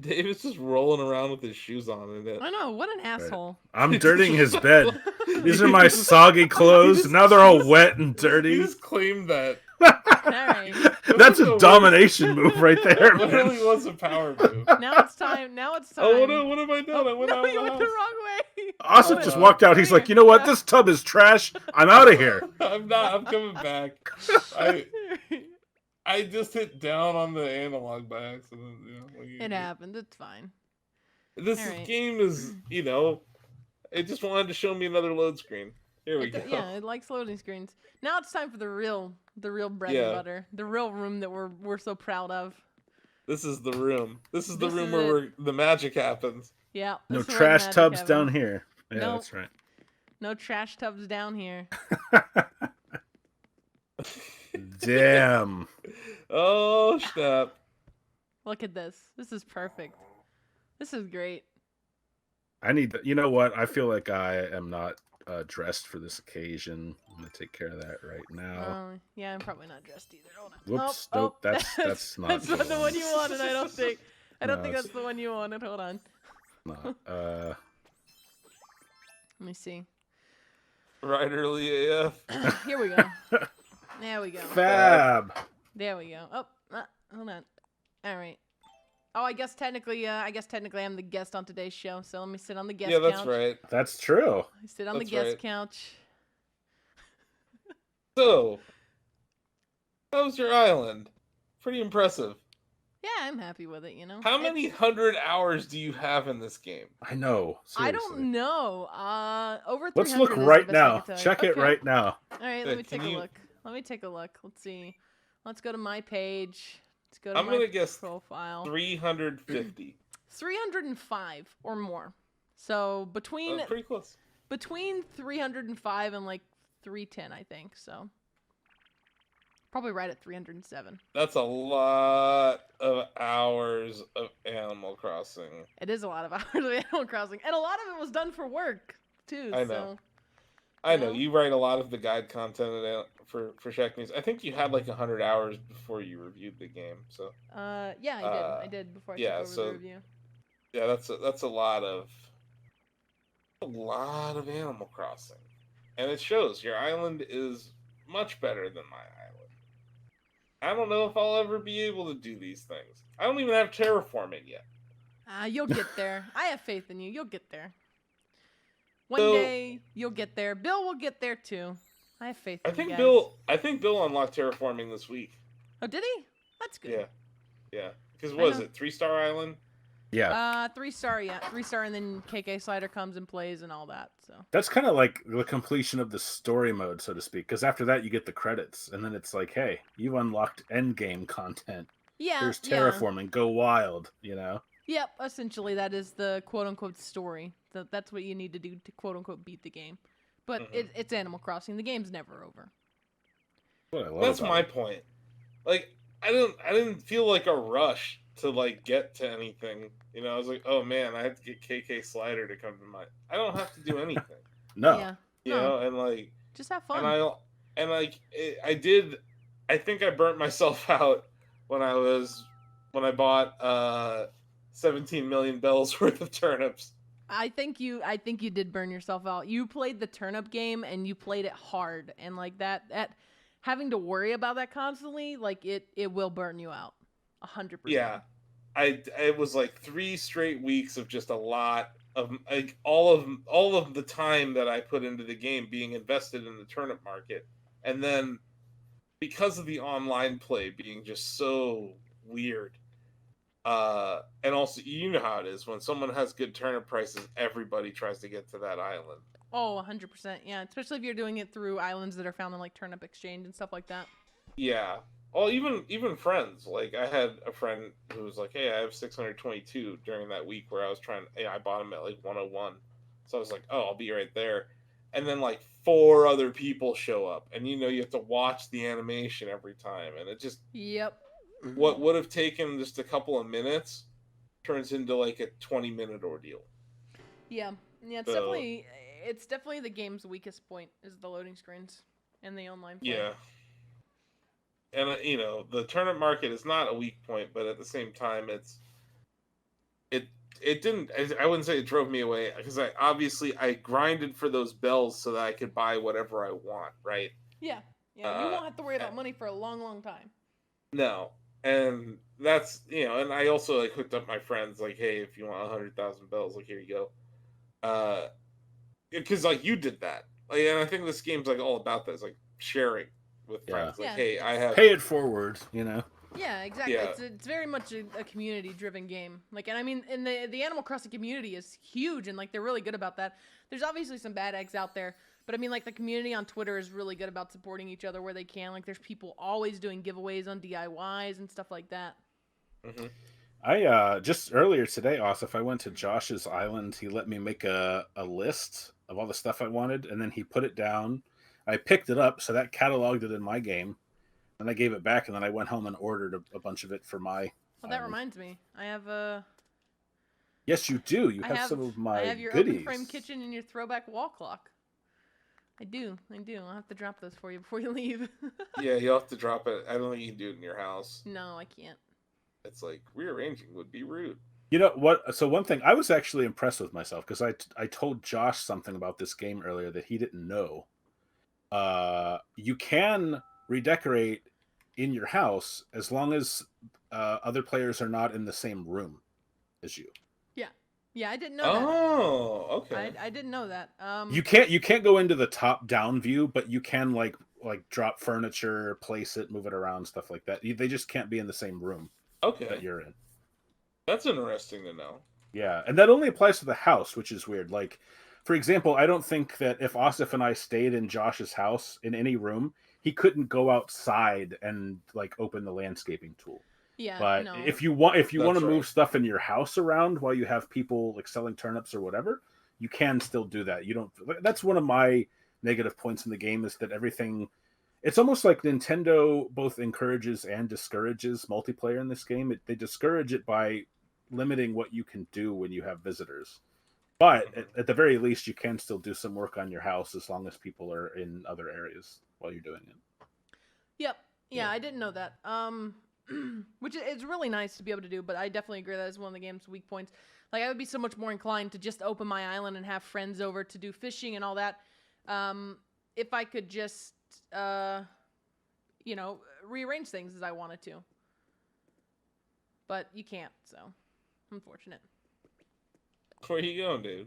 David's just rolling around with his shoes on in it. I know. What an asshole. Right. I'm dirtying his bed. These are my soggy clothes. Now they're all wet and dirty. He just claimed that. Right. That's a domination move right there. It literally was a power move. Now it's time. Oh, no, what have I done? I went out of you the went house. the wrong way. Asif just walked out. He's like, you know what? This tub is trash. I'm out of here. I'm not. I'm coming back. I just hit down on the analog by accident. It happened. It's fine. This game is, it just wanted to show me another load screen. Here we go. Yeah, it likes loading screens. Now it's time for the real bread and butter, the real room that we're so proud of. This is the room. This is the room where the magic happens. Yeah. No trash tubs down here. Yeah, nope. That's right. No trash tubs down here. Damn. Oh, snap. Look at this. This is perfect. This is great. You know what? I feel like I am not dressed for this occasion. I'm going to take care of that right now. Yeah, I'm probably not dressed either. Hold on. Whoops. Nope. That's not that's not the one you wanted, I don't think. I don't think that's the one you wanted. Hold on. Not. Let me see. Right early AF. Here we go. There we go. Fab. There we go. Oh, hold on. All right. Oh, I guess technically I'm the guest on today's show. So let me sit on the guest couch. Yeah, that's right. That's true. I sit on the guest couch. So, how was your island? Pretty impressive. Yeah, I'm happy with it, you know. How many 100 hours do you have in this game? I know. Seriously. I don't know. Over 300. Let's look right now. Check it right now. All right, let me take a look. Let's see. Let's go to my page. Let's go to I'm gonna guess profile. 350. 305 or more. So between pretty close. Between 305 and like 310, I think. So probably right at 307. That's a lot of hours of Animal Crossing. It is a lot of hours of Animal Crossing, and a lot of it was done for work too. I know. I know. You write a lot of the guide content for Shacknews. I think you had like 100 hours before you reviewed the game. So. Yeah, I did. I did before I took over the review. Yeah, that's a lot of Animal Crossing, and it shows. Your island is much better than my island. I don't know if I'll ever be able to do these things. I don't even have terraforming yet. You'll get there. I have faith in you. You'll get there. One day you'll get there. Bill will get there too. I have faith in you guys. I think Bill unlocked terraforming this week. Oh, did he? That's good. Yeah. Because what is it? 3-star island? Yeah. 3-star, yeah. 3-star, and then KK Slider comes and plays and all that. So that's kind of like the completion of the story mode, so to speak. Because after that, you get the credits, and then it's like, hey, you've unlocked end game content. Yeah. Here's terraforming. Go wild. You know. Yep. Essentially, that is the quote unquote story. That's what you need to do to quote unquote beat the game. But it's Animal Crossing. The game's never over. That's my point. Like, I didn't feel like a rush to like get to anything. You know, I was like, oh man, I have to get KK Slider to come to my. I don't have to do anything. No. Yeah. You know, and like just have fun. I did. I think I burnt myself out when I bought 17 million bells worth of turnips. I think you did burn yourself out. You played the turnip game and you played it hard, and like that having to worry about that constantly, like it will burn you out 100%. Yeah. It was like 3 straight weeks of just a lot of like all of the time that I put into the game being invested in the turnip market, and then because of the online play being just so weird, and also you know how it is when someone has good turnip prices, everybody tries to get to that island. Oh, 100%, yeah. Especially if you're doing it through islands that are found on like Turnip Exchange and stuff like that. Yeah. Well, even friends. Like, I had a friend who was like, hey, I have 622 during that week where I was I bought them at like 101. So I was like, oh, I'll be right there. And then like 4 other people show up, and you know you have to watch the animation every time, and it just what would have taken just a couple of minutes turns into like a 20-minute ordeal. Yeah. It's definitely the game's weakest point is the loading screens and the online play. Yeah. And you know, the turnip market is not a weak point, but at the same time, it didn't. I wouldn't say it drove me away, because I grinded for those bells so that I could buy whatever I want, right? Yeah. You won't have to worry about money for a long, long time. No, and that's and I also like hooked up my friends, like, hey, if you want 100,000 bells, like, here you go. Because like you did that, like, and I think this game's like all about this, like sharing with friends. Like, hey, I have pay it forward, you know. Yeah, exactly. Yeah. It's very much a community-driven game. Like, and I mean, and the Animal Crossing community is huge, and like they're really good about that. There's obviously some bad eggs out there, but I mean, like the community on Twitter is really good about supporting each other where they can. Like, there's people always doing giveaways on DIYs and stuff like that. Mm-hmm. I just earlier today, Osif, I went to Josh's island. He let me make a list of all the stuff I wanted, and then he put it down. I picked it up, so that cataloged it in my game. And I gave it back, and then I went home and ordered a bunch of it for my. Well, that reminds me, I have a. Yes, you do. You have some of my goodies. I have your open frame kitchen and your throwback wall clock. I do. I'll have to drop those for you before you leave. Yeah, you'll have to drop it. I don't think you can do it in your house. No, I can't. It's like rearranging would be rude. You know what? So one thing, I was actually impressed with myself because I told Josh something about this game earlier that he didn't know. You can redecorate in your house as long as other players are not in the same room as you. Yeah, I didn't know that. Oh, okay. I didn't know that. You can't go into the top down view, but you can like drop furniture, place it, move it around, stuff like that. They just can't be in the same room. that you're in. That's interesting to know. Yeah, and that only applies to the house, which is weird. Like, for example, I don't think that if Asif and I stayed in Josh's house in any room, he couldn't go outside and like open the landscaping tool. Yeah, but no. if you want to move right. stuff in your house around while you have people like selling turnips or whatever, you can still do that. You don't. That's one of my negative points in the game is that everything. It's almost like Nintendo both encourages and discourages multiplayer in this game. They discourage it by limiting what you can do when you have visitors. But at the very least, you can still do some work on your house as long as people are in other areas while you're doing it. Yep. Yeah, I didn't know that. Which is really nice to be able to do, but I definitely agree that is one of the game's weak points. Like, I would be so much more inclined to just open my island and have friends over to do fishing and all that. If I could just, rearrange things as I wanted to. But you can't, so unfortunate. Where you going, dude?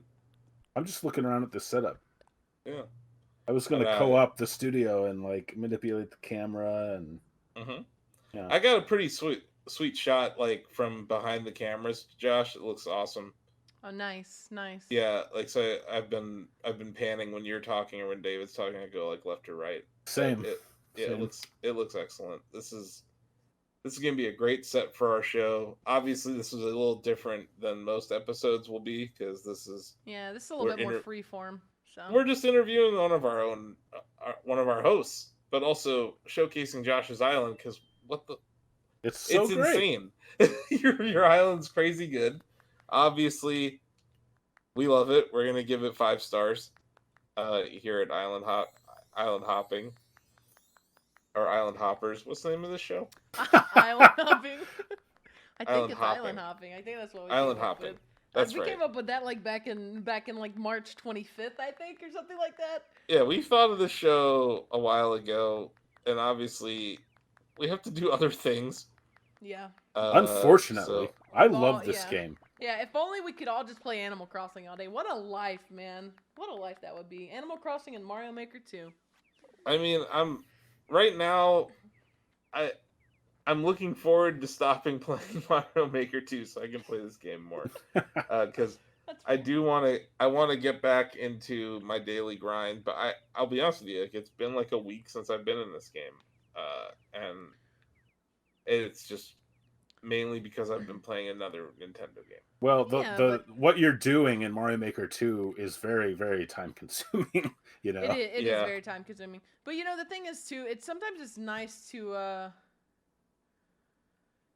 I'm just looking around at this setup. Yeah. I was going to co-op the studio and like manipulate the camera and. Yeah. I got a pretty sweet shot like from behind the cameras, Josh. It looks awesome. Oh, nice. Yeah, like so I've been panning when you're talking or when David's talking. I go like left or right. Same. Same. It looks excellent. This is gonna be a great set for our show. Obviously, this is a little different than most episodes will be because this is a little bit more freeform. So we're just interviewing one of our hosts, but also showcasing Josh's island because it's great. Insane. your island's crazy good. Obviously, we love it. We're gonna give it 5 stars here at Island Hopping. Or Island Hoppers. What's the name of this show? Island Hopping. I think Island it's Hopping. Island Hopping. I think that's what we Island came up Hopping. with. That's we right. came up with that like back in like March 25th, I think, or something like that. Yeah, we thought of the show a while ago, and obviously we have to do other things. Yeah. Unfortunately, I love this game. Yeah, if only we could all just play Animal Crossing all day. What a life, man. What a life that would be. Animal Crossing and Mario Maker 2. I mean, right now, I'm looking forward to stopping playing Mario Maker 2 so I can play this game more. Because I want to get back into my daily grind. But I'll be honest with you, like, it's been like a week since I've been in this game. And it's just mainly because I've been playing another Nintendo game. Well, what you're doing in Mario Maker 2 is very, very time consuming. You know, it is very time consuming. But the thing is too, sometimes it's nice to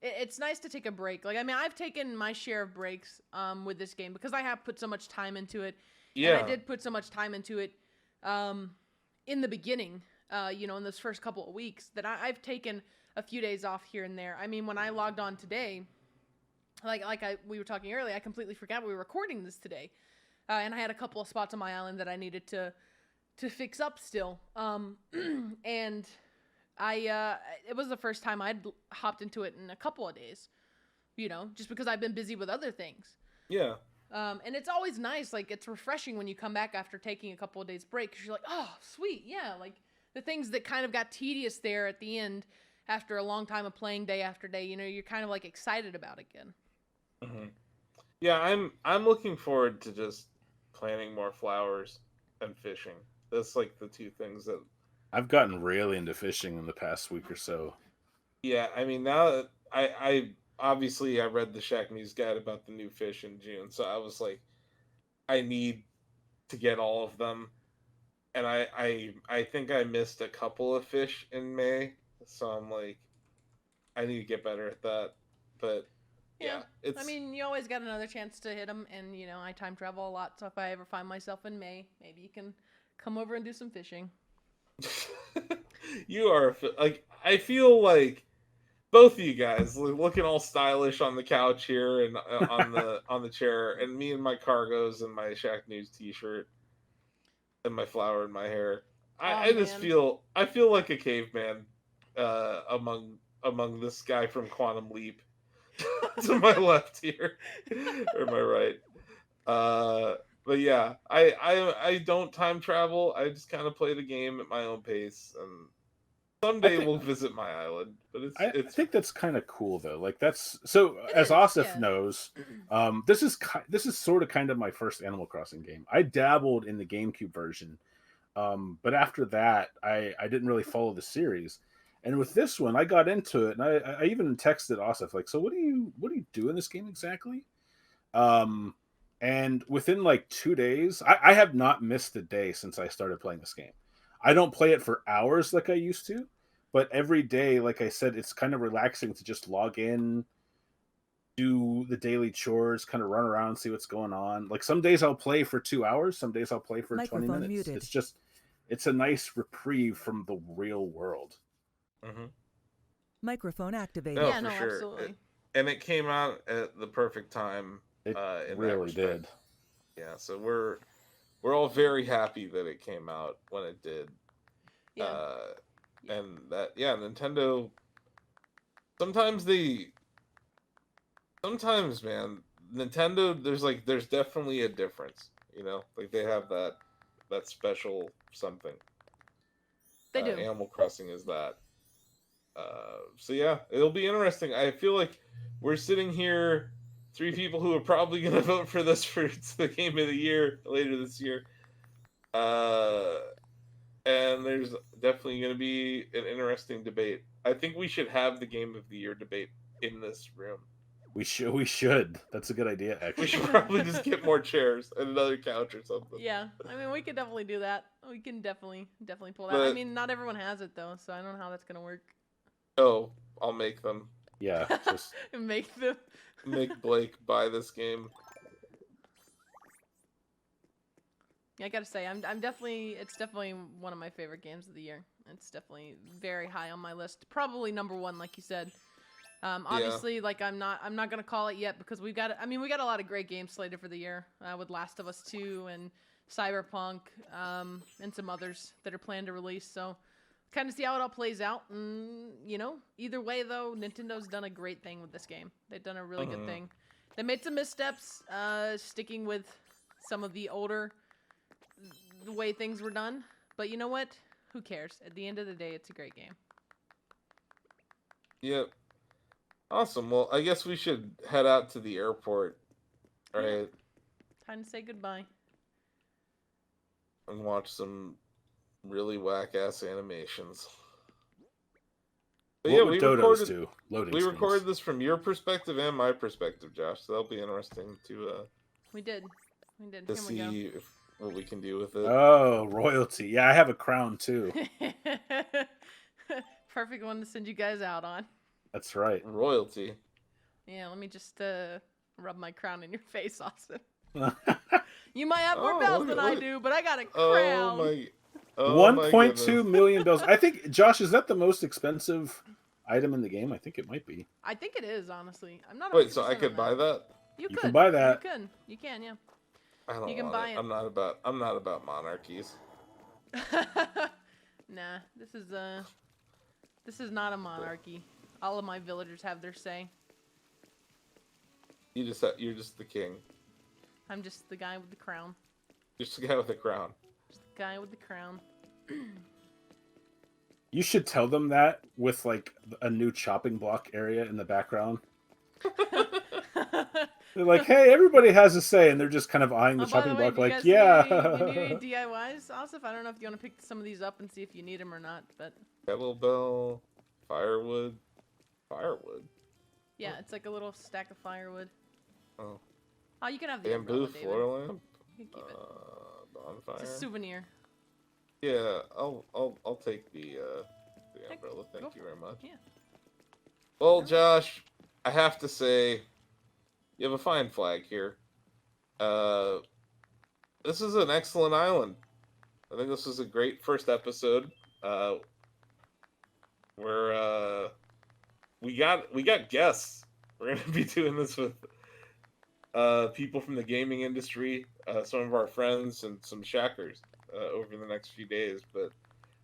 it's nice to take a break. Like, I mean, I've taken my share of breaks with this game because I have put so much time into it. Yeah, and I did put so much time into it in the beginning. In those first couple of weeks that I've taken a few days off here and there. I mean, when I logged on today, we were talking earlier, I completely forgot we were recording this today, and I had a couple of spots on my island that I needed to fix up still. And it was the first time I'd hopped into it in a couple of days, just because I've been busy with other things. Yeah. And it's always nice, like, it's refreshing when you come back after taking a couple of days break, because you're like, oh, sweet, yeah, like, the things that kind of got tedious there at the end after a long time of playing day after day, you're kind of like excited about again. Mm-hmm. Yeah, I'm looking forward to just planting more flowers and fishing. That's like the two things that I've gotten really into fishing in the past week or so. Yeah, I mean, now that I obviously I read the Shacknews guide about the new fish in June, so I was like, I need to get all of them. And I think I missed a couple of fish in May, so I'm like, I need to get better at that. But yeah, I mean, you always got another chance to hit them, and I time travel a lot, so if I ever find myself in May, maybe you can come over and do some fishing. You are like, I feel like both of you guys looking all stylish on the couch here and on the chair, and me and my cargos and my Shacknews t-shirt. And my flower in my hair. I just feel like a caveman among this guy from Quantum Leap to my left here or my right. But yeah, I don't time travel. I just kind of play the game at my own pace, and Someday we'll visit my island, but I think that's kind of cool though. Like that's so. As Asif knows, this is sort of kind of my first Animal Crossing game. I dabbled in the GameCube version, but after that, I didn't really follow the series. And with this one, I got into it, and I even texted Asif like, "So what do you do in this game exactly?" And within like 2 days, I have not missed a day since I started playing this game. I don't play it for hours like I used to. But every day, like I said, it's kind of relaxing to just log in, do the daily chores, kind of run around, see what's going on. Like some days I'll play for 2 hours, some days I'll play for 20 minutes. Muted. It's a nice reprieve from the real world. Mm-hmm. Microphone activated. No, for sure. Absolutely. And it came out at the perfect time. It really did. Yeah, so we're all very happy that it came out when it did. Yeah. And that, Nintendo. Sometimes, man, Nintendo. There's definitely a difference. You know, like they have that special something. They do. Animal Crossing is that. So yeah, it'll be interesting. I feel like we're sitting here, 3 people who are probably gonna vote for this for the game of the year later this year. And there's definitely going to be an interesting debate. I think we should have the Game of the Year debate in this room. We should. That's a good idea, actually. We should probably just get more chairs and another couch or something. Yeah, I mean, we could definitely do that. We can definitely pull that. I mean, not everyone has it, though, so I don't know how that's going to work. Oh, I'll make them. Yeah. Just... Make them. Make Blake buy this game. I gotta say, it's definitely one of my favorite games of the year. It's definitely very high on my list. Probably number 1, like you said. Obviously, like I'm not gonna call it yet because we got a lot of great games slated for the year with Last of Us 2 and Cyberpunk and some others that are planned to release. So, kind of see how it all plays out. And either way though, Nintendo's done a great thing with this game. They've done a really good thing. They made some missteps, sticking with some of the the way things were done, but you know what? Who cares? At the end of the day, it's a great game. Yep. Awesome. Well, I guess we should head out to the airport, right? Time to say goodbye. And watch some really whack-ass animations. But what would Dodos do? We recorded this from your perspective and my perspective, Josh, so that'll be interesting to... We did. To see what we can do with it. Oh, royalty. Yeah, I have a crown too. Perfect one to send you guys out on. That's right. Royalty. Yeah, let me just rub my crown in your face, Austin. You might have more bells than I do, but I got a crown. 1.2 million bells. I think, Josh, is that the most expensive item in the game? I think it might be. I think it is, honestly. I'm not. Wait, so I could buy that? You can buy that. You can, yeah. I don't want it. I'm not about monarchies. Nah, this is not a monarchy. All of my villagers have their say. You're just the king. I'm just the guy with the crown. Just the guy with the crown. Just the guy with the crown. You should tell them that with like a new chopping block area in the background. They're like, hey, everybody has a say, and they're just kind of eyeing the chopping block like, yeah. You need any DIYs, Asif? I don't know if you want to pick some of these up and see if you need them or not, but... Kettlebell, firewood. Yeah, it's like a little stack of firewood. Oh. Oh, you can have the bamboo umbrella, floor lamp. You can keep it. Bonfire. It's a souvenir. Yeah, I'll take the umbrella. Thank you very much. Yeah. Well, Josh, I have to say, you have a fine flag here. This is an excellent island. I think this was a great first episode. Where we got guests. We're gonna be doing this with people from the gaming industry, some of our friends, and some shackers over the next few days. But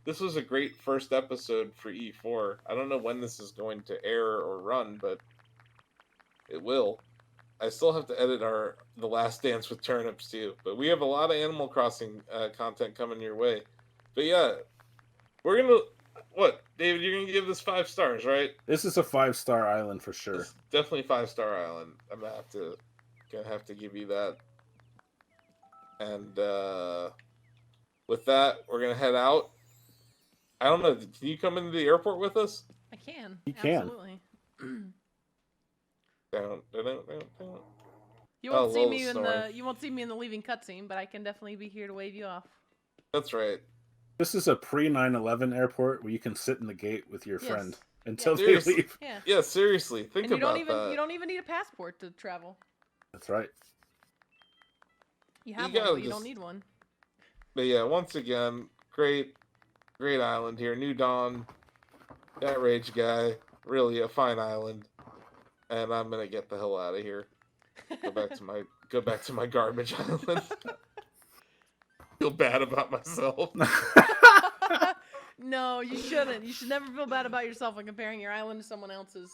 this was a great first episode for E4. I don't know when this is going to air or run, but it will. I still have to edit The Last Dance with Turnips too. But we have a lot of Animal Crossing content coming your way. But yeah, what, David? You're gonna give this 5 stars, right? This is a 5-star island for sure. It's definitely 5-star island. I'm gonna have to give you that. And with that, we're gonna head out. I don't know. Can you come into the airport with us? I can. You can. Absolutely. You Oh, won't see me snoring. you won't see me in the leaving cutscene, but I can definitely be here to wave you off. That's right. This is a pre-9/11 airport where you can sit in the gate with your friend until they Seriously. leave. Yeah. Yeah, seriously. Think and about that. You don't even need a passport to travel. That's right. You have one, but you don't need one. But yeah, once again, great island here. New Dawn. That Rage guy. Really a fine island. And I'm gonna get the hell out of here. Go back to my garbage island. Feel bad about myself. No, you shouldn't. You should never feel bad about yourself when comparing your island to someone else's.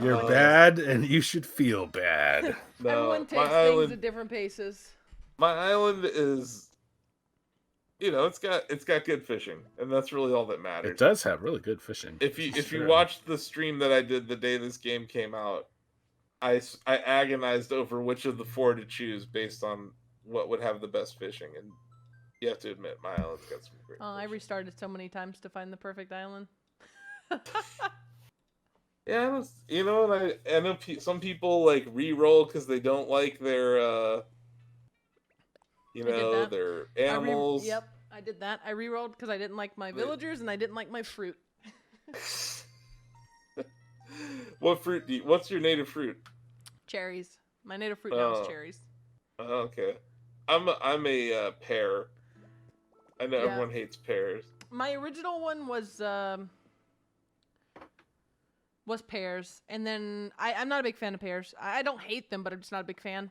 You're bad, and you should feel bad. No, everyone takes things at different paces. My island is, it's got good fishing, and that's really all that matters. It does have really good fishing. If you watched the stream that I did the day this game came out, I agonized over which of the 4 to choose based on what would have the best fishing, and you have to admit my island's got some great fishing. I restarted so many times to find the perfect island. Yeah, I know some people like re-roll because they don't like their their animals. Yep, I did that. I re-rolled because I didn't like my villagers and I didn't like my fruit. What fruit what's your native fruit? Cherries. My native fruit now is cherries. Okay. I'm a pear. I know everyone hates pears. My original one was pears, and then I'm not a big fan of pears. I don't hate them, but I'm just not a big fan.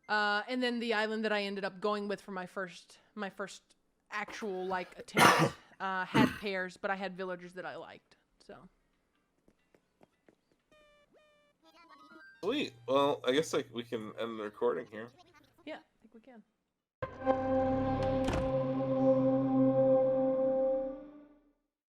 And then the island that I ended up going with for my first actual attempt had pears, but I had villagers that I liked. So. Sweet. Well, I guess we can end the recording here. Yeah, I think we can.